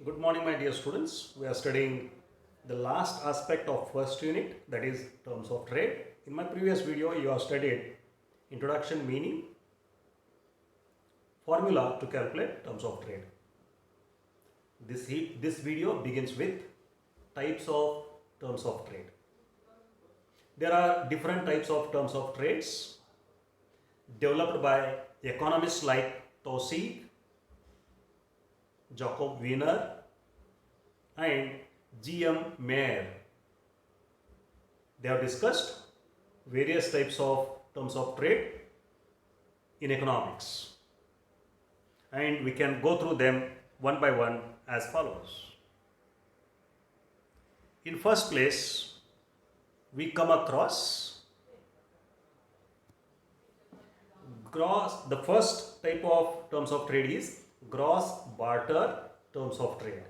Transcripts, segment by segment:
Good morning, my dear students. We are studying the last aspect of first unit, that is terms of trade. In my previous video, you have studied introduction, meaning, formula to calculate terms of trade. This video begins with types of terms of trade. There are different types of terms of trades developed by economists like Taussig, Jacob Wiener, and G.M. Mayer. They have discussed various types of terms of trade in economics, and we can go through them one by one as follows. In first place, we come across the first type of terms of trade is gross barter terms of trade.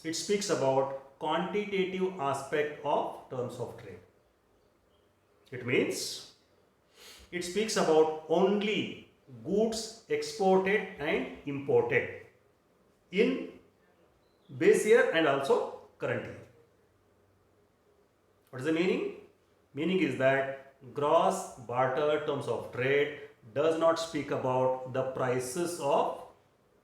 It speaks about quantitative aspect of terms of trade. It means it speaks about only goods exported and imported in base year and also current year. What is the meaning? Meaning is that gross barter terms of trade does not speak about the prices of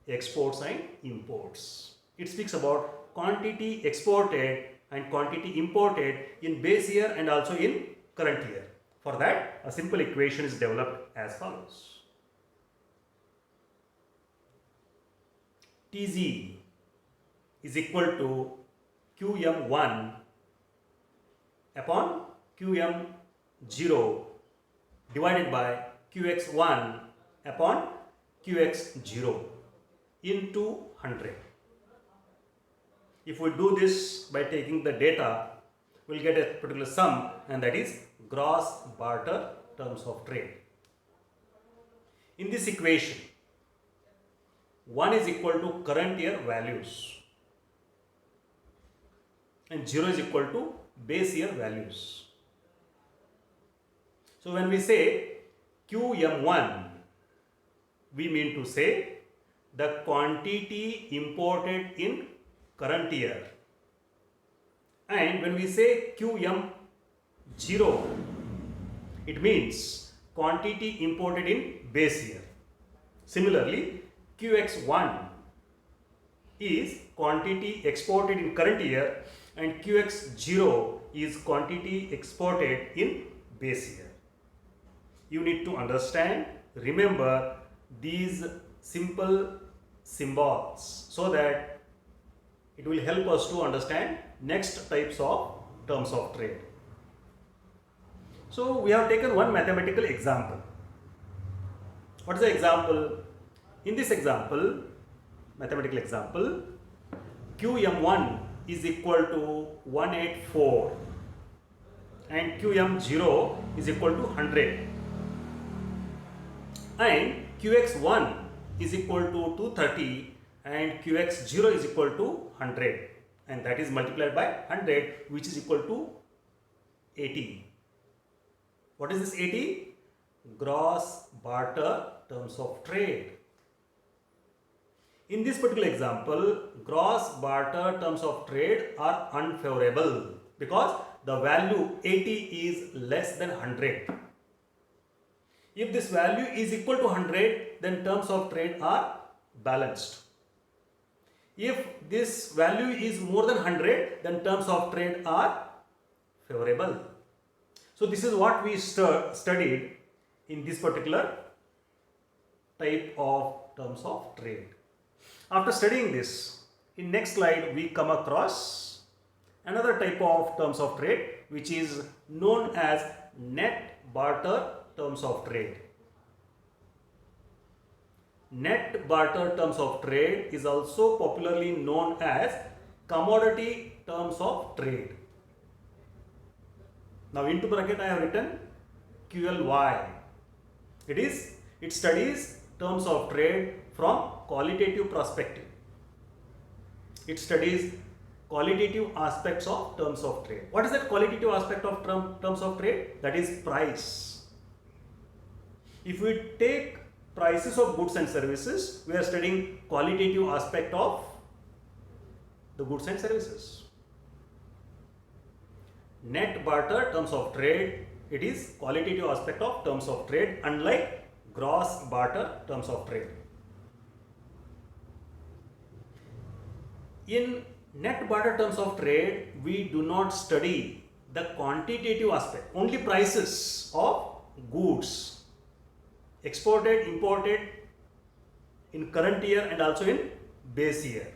exports and imports. It speaks about quantity exported and quantity imported in base year and also in current year. For that, a simple equation is developed as follows. Tz is equal to Qm1 upon Qm0 divided by Qx1 upon Qx0 into 100. If we do this by taking the data, we will get a particular sum, and that is gross barter terms of trade. In this equation, 1 is equal to current year values and 0 is equal to base year values. So when we say Qm1, we mean to say the quantity imported in current year, and when we say Qm0, it means quantity imported in base year. Similarly, Qx1 is quantity exported in current year and Qx0 is quantity exported in base year. You need to understand, remember these simple symbols so that it will help us to understand next types of terms of trade. So we have taken one mathematical example. What is the example? In this example, mathematical example, Qm1 is equal to 184 and Qm0 is equal to 100 and Qx1 is equal to 230 and Qx0 is equal to 100, and that is multiplied by 100, which is equal to 80. What is this 80? Gross barter terms of trade. In this particular example, gross barter terms of trade are unfavorable because the value 80 is less than 100. If this value is equal to 100, then terms of trade are balanced. If this value is more than 100, then terms of trade are favorable. So this is what we studied in this particular type of terms of trade. After studying this, in next slide we come across another type of terms of trade which is known as net barter terms of trade. Net barter terms of trade is also popularly known as commodity terms of trade. Now into bracket I have written QLY. It studies terms of trade from qualitative perspective. It studies qualitative aspects of terms of trade. What is that qualitative aspect of terms of trade? That is price. If we take prices of goods and services, we are studying qualitative aspect of the goods and services. Net barter terms of trade, it is qualitative aspect of terms of trade, unlike gross barter terms of trade. In net barter terms of trade, we do not study the quantitative aspect, only prices of goods exported, imported in current year and also in base year.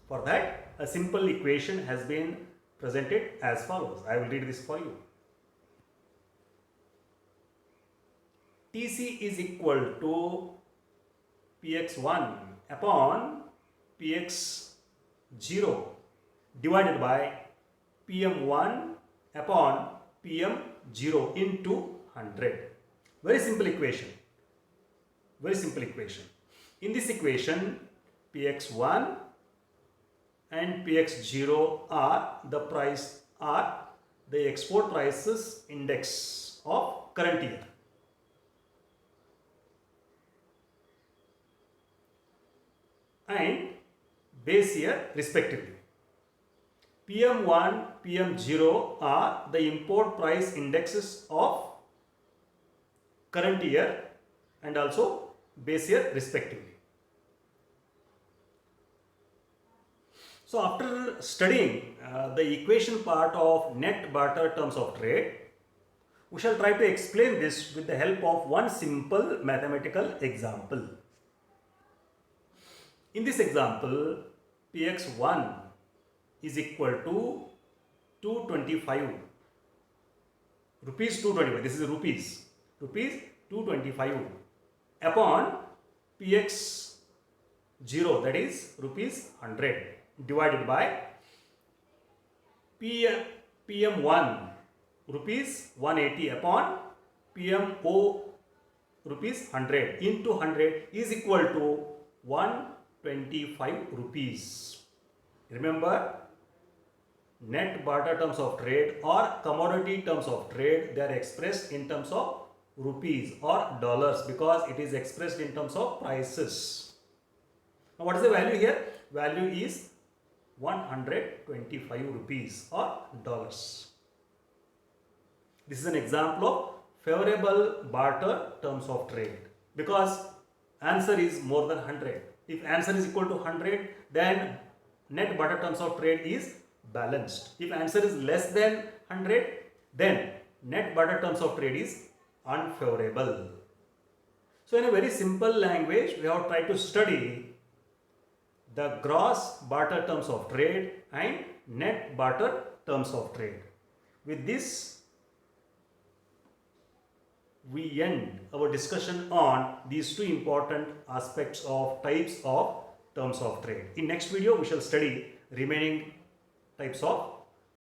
For that, a simple equation has been presented as follows. I will read this for you. TC is equal to Px1 upon Px0 divided by Pm1 upon Pm0 into 100. Very simple equation. Very simple equation. In this equation, Px1 and Px0 are the export prices index of current year. And base year respectively. PM1, PM0 are the import price indexes of current year and also base year respectively. So after studying the equation part of net barter terms of trade, we shall try to explain this with the help of one simple mathematical example. In this example, Px1 is equal to 225 rupees 225, this is rupees 225 upon Px0, that is rupees 100, divided by PM1 rupees 180 upon PMO rupees 100 into 100 is equal to 125 rupees. Remember, net barter terms of trade or commodity terms of trade, they are expressed in terms of rupees or dollars because it is expressed in terms of prices. Now what is the value here? Value is 125 rupees or dollars. This is an example of favorable barter terms of trade because answer is more than 100. If answer is equal to 100, then net barter terms of trade is balanced. If answer is less than 100, then net barter terms of trade is unfavorable. So in a very simple language, we have tried to study the gross barter terms of trade and net barter terms of trade. With this, we end our discussion on these two important aspects of types of terms of trade. In next video, we shall study remaining types of